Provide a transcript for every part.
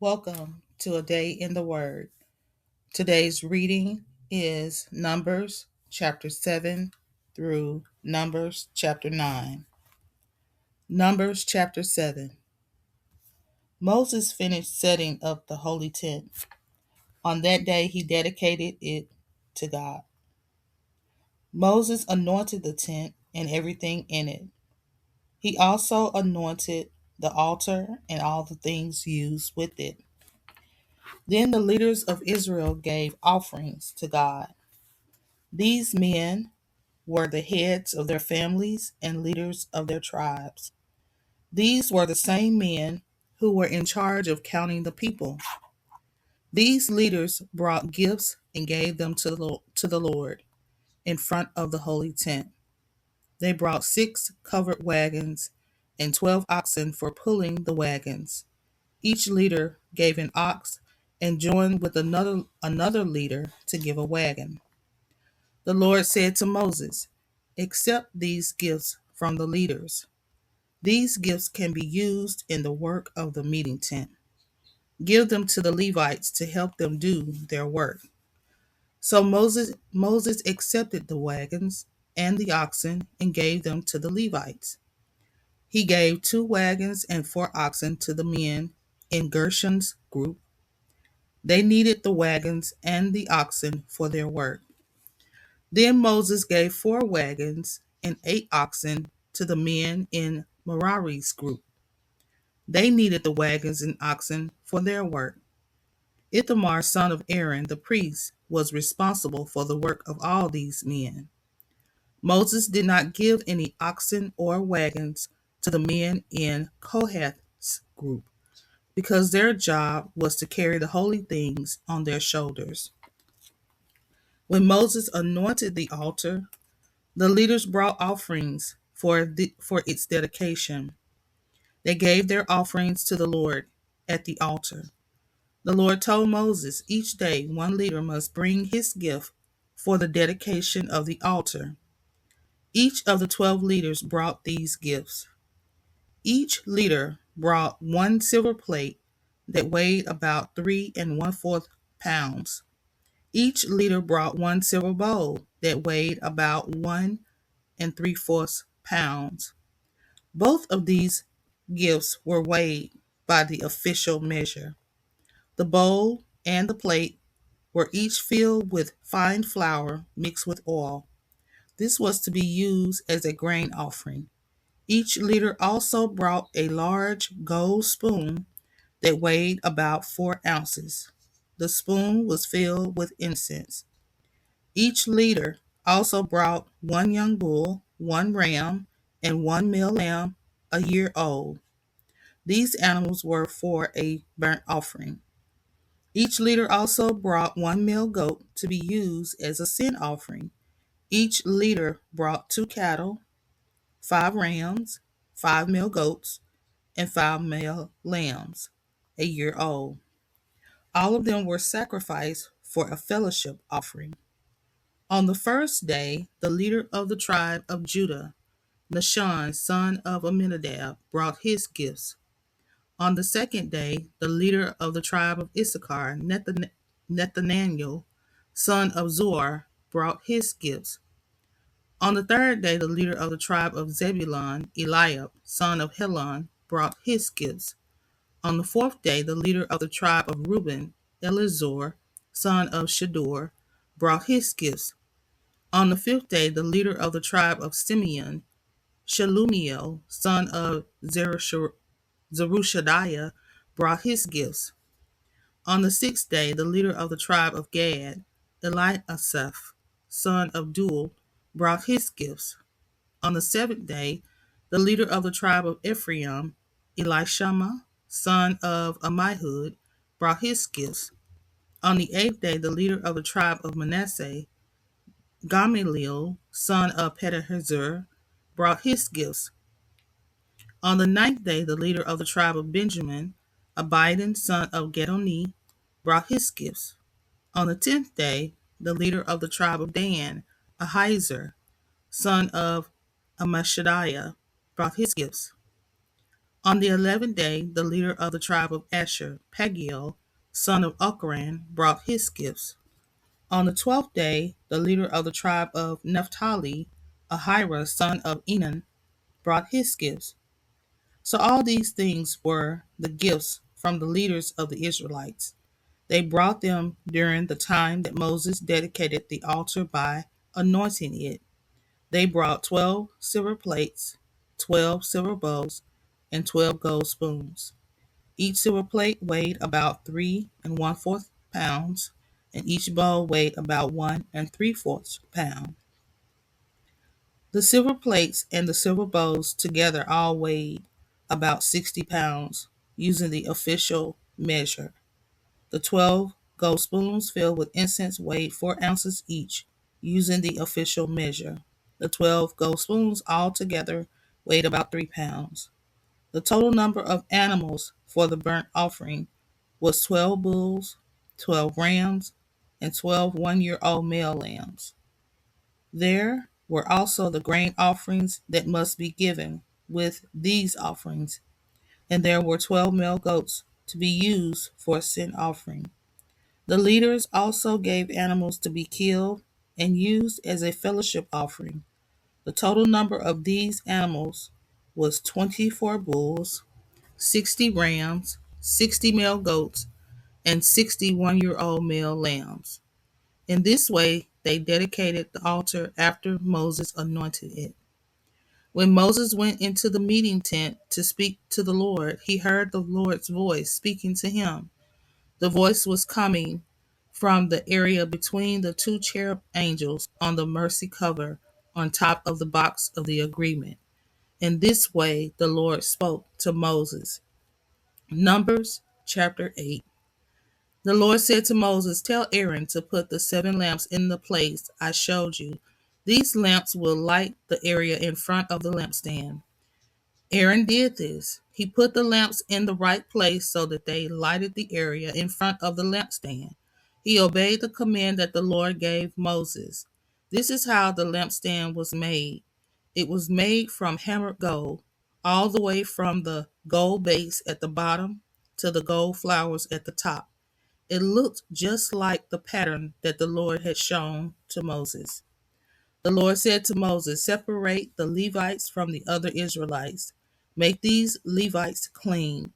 Welcome to a day in the Word. Today's reading is Numbers chapter 7 through Numbers chapter 9. Numbers chapter 7. Moses finished setting up the holy tent. On that day, he dedicated it to God. Moses anointed the tent and everything in it. He also anointed the altar and all the things used with it. Then the leaders of Israel gave offerings to God. These men were the heads of their families and leaders of their tribes. These were the same men who were in charge of counting the people. These leaders brought gifts and gave them to the Lord in front of the holy tent. They brought 6 covered wagons and 12 oxen for pulling the wagons. Each leader gave an ox and joined with another leader to give a wagon. The Lord said to Moses, "Accept these gifts from the leaders. These gifts can be used in the work of the meeting tent. Give them to the Levites to help them do their work." So Moses accepted the wagons and the oxen and gave them to the Levites. He gave 2 wagons and 4 oxen to the men in Gershon's group. They needed the wagons and the oxen for their work. Then Moses gave 4 wagons and 8 oxen to the men in Merari's group. They needed the wagons and oxen for their work. Ithamar, son of Aaron, the priest, was responsible for the work of all these men. Moses did not give any oxen or wagons to the men in Kohath's group, because their job was to carry the holy things on their shoulders. When Moses anointed the altar, the leaders brought offerings for its dedication. They gave their offerings to the Lord at the altar. The Lord told Moses each day one leader must bring his gift for the dedication of the altar. Each of the 12 leaders brought these gifts. Each leader brought 1 silver plate that weighed about 3¼ pounds. Each leader brought 1 silver bowl that weighed about 1¾ pounds. Both of these gifts were weighed by the official measure. The bowl and the plate were each filled with fine flour mixed with oil. This was to be used as a grain offering. Each leader also brought a large gold spoon that weighed about 4 ounces. The spoon was filled with incense. Each leader also brought 1 young bull, 1 ram, and 1 male lamb a year old. These animals were for a burnt offering. Each leader also brought 1 male goat to be used as a sin offering. Each leader brought 2 cattle, 5 rams, 5 male goats, and 5 male lambs a year old. All of them were sacrificed for a fellowship offering. On the first day, the leader of the tribe of Judah, Nahshon, son of Amminadab, brought his gifts. On the second day, the leader of the tribe of Issachar, Nethanel, son of Zuar, brought his gifts. On the third day, the leader of the tribe of Zebulun, Eliab, son of Helon, brought his gifts. On the fourth day, the leader of the tribe of Reuben, Elizur, son of Shedeur, brought his gifts. On the fifth day, the leader of the tribe of Simeon, Shelumiel, son of Zerushadiah, brought his gifts. On the sixth day, the leader of the tribe of Gad, Eliasaph, son of Duel, brought his gifts. On the seventh day, the leader of the tribe of Ephraim, Elishama, son of Ammihud, brought his gifts. On the eighth day, the leader of the tribe of Manasseh, Gamaliel, son of Pedahzur, brought his gifts. On the ninth day, the leader of the tribe of Benjamin, Abidan, son of Gedoni, brought his gifts. On the 10th day, the leader of the tribe of Dan, Ahiezer, son of Ammishaddai, brought his gifts. On the 11th day, the leader of the tribe of Asher, Pagiel, son of Ochran, brought his gifts. On the 12th day, the leader of the tribe of Naphtali, Ahira, son of Enan, brought his gifts. So all these things were the gifts from the leaders of the Israelites. They brought them during the time that Moses dedicated the altar by anointing it. They brought 12 silver plates, 12 silver bowls, and 12 gold spoons. Each silver plate weighed about 3 and 1/4 pounds, and each bowl weighed about 1 and 3/4 pounds. The silver plates and the silver bowls together all weighed about 60 pounds, using the official measure. The 12 gold spoons filled with incense weighed 4 ounces each, using the official measure. The 12 gold spoons altogether weighed about 3 pounds. The total number of animals for the burnt offering was 12 bulls, 12 rams, and 12 one-year-old male lambs. There were also the grain offerings that must be given with these offerings, and there were 12 male goats to be used for a sin offering. The leaders also gave animals to be killed and used as a fellowship offering. The total number of these animals was 24 bulls, 60 rams, 60 male goats, and 61-year-old male lambs. In this way, they dedicated the altar after Moses anointed it. When Moses went into the meeting tent to speak to the Lord, he heard the Lord's voice speaking to him. The voice was coming from the area between the two cherub angels on the mercy cover on top of the box of the agreement. In this way, the Lord spoke to Moses. Numbers chapter 8. The Lord said to Moses, "Tell Aaron to put the 7 lamps in the place I showed you. These lamps will light the area in front of the lampstand." Aaron did this. He put the lamps in the right place so that they lighted the area in front of the lampstand. He obeyed the command that the Lord gave Moses. This is how the lampstand was made. It was made from hammered gold, all the way from the gold base at the bottom to the gold flowers at the top. It looked just like the pattern that the Lord had shown to Moses. The Lord said to Moses, "Separate the Levites from the other Israelites. Make these Levites clean.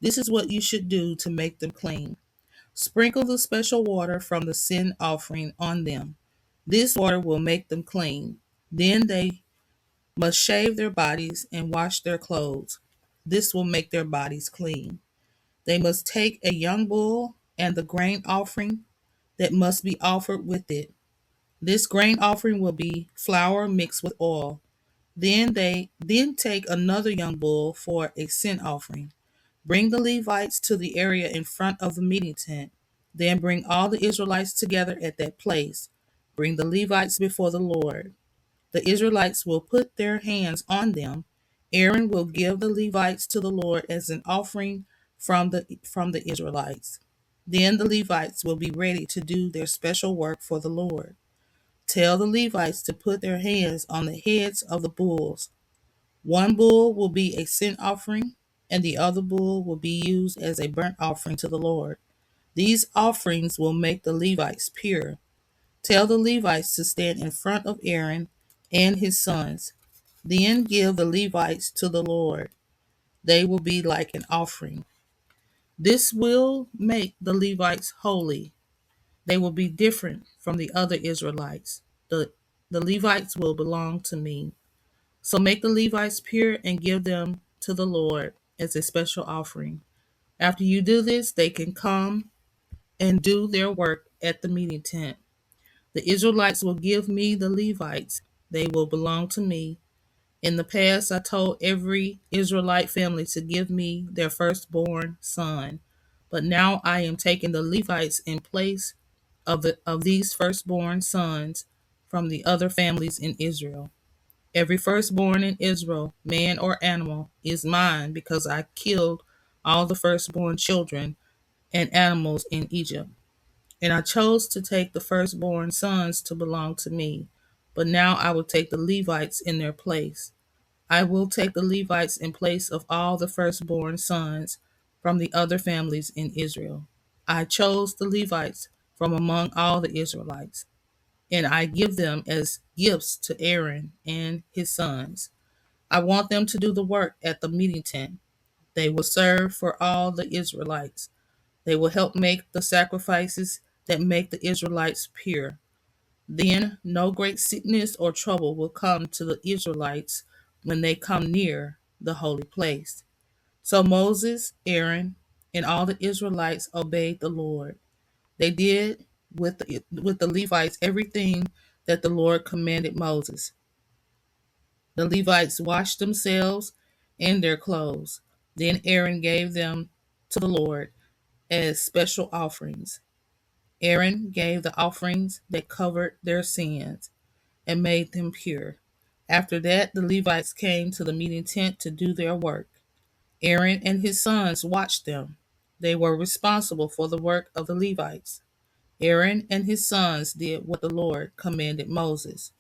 This is what you should do to make them clean. Sprinkle the special water from the sin offering on them. This water will make them clean. Then they must shave their bodies and wash their clothes. This will make their bodies clean. They must take a young bull and the grain offering that must be offered with it. This grain offering will be flour mixed with oil. Then take another young bull for a sin offering. Bring the Levites to the area in front of the meeting tent. Then bring all the Israelites together at that place. Bring the Levites before the Lord. The Israelites will put their hands on them. Aaron will give the Levites to the Lord as an offering from the Israelites. Then the Levites will be ready to do their special work for the Lord. Tell the Levites to put their hands on the heads of the bulls. One bull will be a sin offering, and the other bull will be used as a burnt offering to the Lord. These offerings will make the Levites pure. Tell the Levites to stand in front of Aaron and his sons. Then give the Levites to the Lord. They will be like an offering. This will make the Levites holy. They will be different from the other Israelites. The Levites will belong to me. So make the Levites pure and give them to the Lord as a special offering. After you do this, they can come and do their work at the meeting tent. The Israelites will give me the Levites. They will belong to me. In the past, I told every Israelite family to give me their firstborn son. But now I am taking the Levites in place of these firstborn sons from the other families in Israel. Every firstborn in Israel, man or animal, is mine because I killed all the firstborn children and animals in Egypt. And I chose to take the firstborn sons to belong to me. But now I will take the Levites in their place. I will take the Levites in place of all the firstborn sons from the other families in Israel. I chose the Levites from among all the Israelites, and I give them as gifts to Aaron and his sons. I want them to do the work at the meeting tent. They will serve for all the Israelites. They will help make the sacrifices that make the Israelites pure. Then no great sickness or trouble will come to the Israelites when they come near the holy place. So Moses, Aaron, and all the Israelites obeyed the Lord. They did with the Levites everything that the Lord commanded Moses. The Levites washed themselves and their clothes. Then Aaron gave them to the Lord as special offerings. Aaron gave the offerings that covered their sins and made them pure. After that, the Levites came to the meeting tent to do their work. Aaron and his sons watched them. They were responsible for the work of the Levites. Aaron and his sons did what the Lord commanded Moses.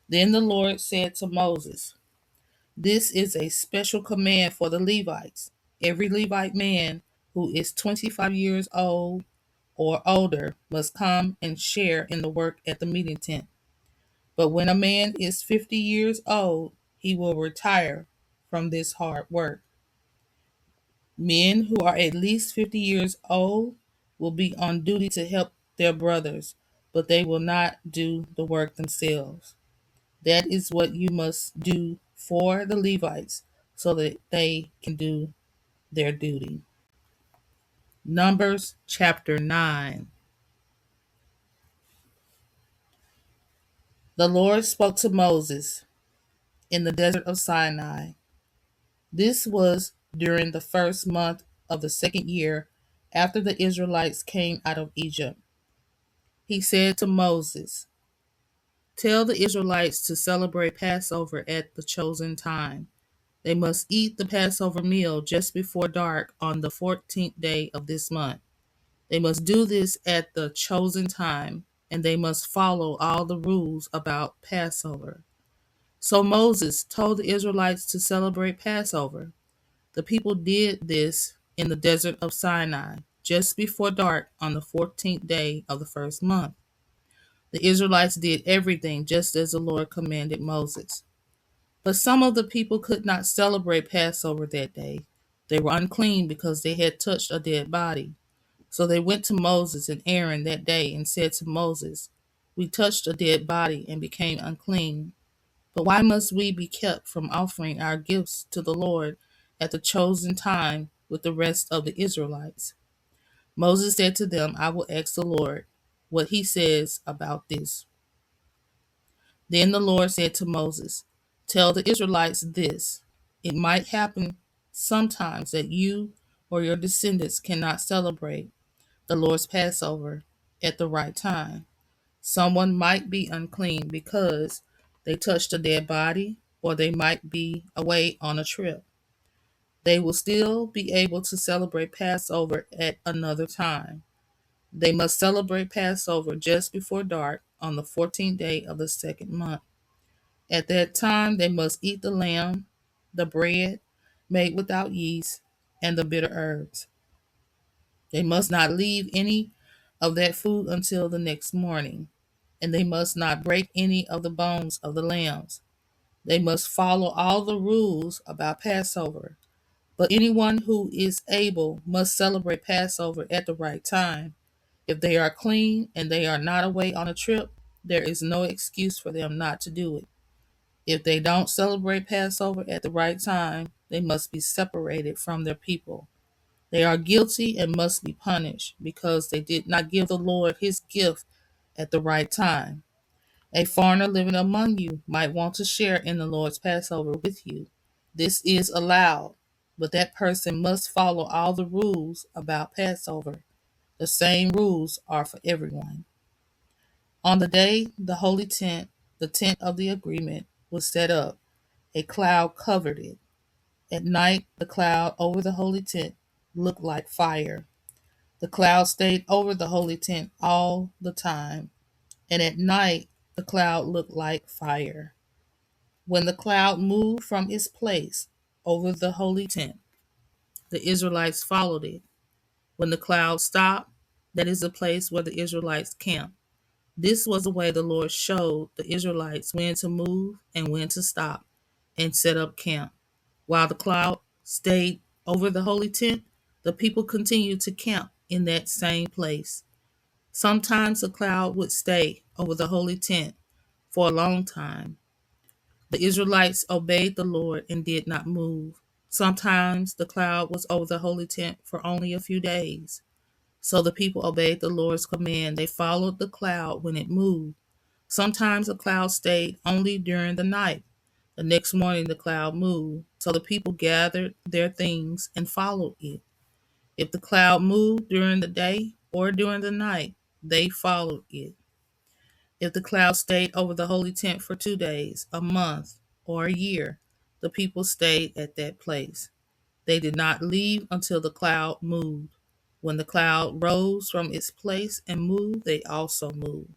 Then the Lord said to Moses, "This is a special command for the Levites. Every Levite man who is 25 years old or older must come and share in the work at the meeting tent. But when a man is 50 years old, he will retire from this hard work. Men who are at least 50 years old will be on duty to help their brothers, but they will not do the work themselves. That is what you must do for the Levites so that they can do their duty." Numbers chapter 9. The Lord spoke to Moses in the desert of Sinai. This was during the first month of the second year after the Israelites came out of Egypt. He said to Moses, "Tell the Israelites to celebrate Passover at the chosen time. They must eat the Passover meal just before dark on the 14th day of this month. They must do this at the chosen time, and they must follow all the rules about Passover." So Moses told the Israelites to celebrate Passover. The people did this in the desert of Sinai, just before dark on the 14th day of the first month. The Israelites did everything just as the Lord commanded Moses. But some of the people could not celebrate Passover that day. They were unclean because they had touched a dead body. So they went to Moses and Aaron that day and said to Moses, "We touched a dead body and became unclean. But why must we be kept from offering our gifts to the Lord at the chosen time with the rest of the Israelites?" Moses said to them, "I will ask the Lord what he says about this." Then the Lord said to Moses, "Tell the Israelites this: it might happen sometimes that you or your descendants cannot celebrate the Lord's Passover at the right time. Someone might be unclean because they touched a dead body, or they might be away on a trip. They will still be able to celebrate Passover at another time. They must celebrate Passover just before dark on the 14th day of the second month. At that time, they must eat the lamb, the bread made without yeast, and the bitter herbs. They must not leave any of that food until the next morning, and they must not break any of the bones of the lambs. They must follow all the rules about Passover. But anyone who is able must celebrate Passover at the right time. If they are clean and they are not away on a trip, there is no excuse for them not to do it. If they don't celebrate Passover at the right time, they must be separated from their people. They are guilty and must be punished because they did not give the Lord his gift at the right time. A foreigner living among you might want to share in the Lord's Passover with you. This is allowed, but that person must follow all the rules about Passover. The same rules are for everyone. On the day the holy tent, the tent of the agreement, was set up, a cloud covered it. At night, the cloud over the holy tent looked like fire. The cloud stayed over the holy tent all the time, and at night, the cloud looked like fire. When the cloud moved from its place over the holy tent, the Israelites followed it. When the cloud stopped, that is the place where the Israelites camped. This was the way the Lord showed the Israelites when to move and when to stop and set up camp. While the cloud stayed over the holy tent, the people continued to camp in that same place. Sometimes the cloud would stay over the holy tent for a long time. The Israelites obeyed the Lord and did not move. Sometimes the cloud was over the holy tent for only a few days. So the people obeyed the Lord's command. They followed the cloud when it moved. Sometimes the cloud stayed only during the night. The next morning the cloud moved. So the people gathered their things and followed it. If the cloud moved during the day or during the night, they followed it. If the cloud stayed over the holy tent for 2 days, a month, or a year, the people stayed at that place. They did not leave until the cloud moved. When the cloud rose from its place and moved, they also moved.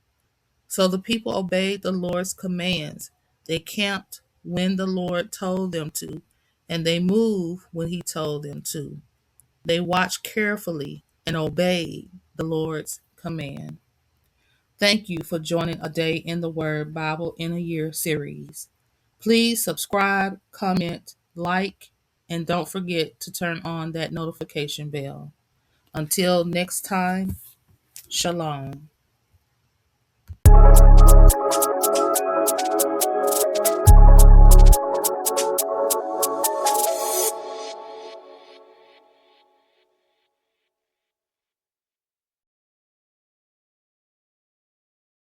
So the people obeyed the Lord's commands. They camped when the Lord told them to, and they moved when he told them to. They watched carefully and obeyed the Lord's command. Thank you for joining A Day in the Word Bible in a Year series. Please subscribe, comment, like, and don't forget to turn on that notification bell. Until next time, Shalom.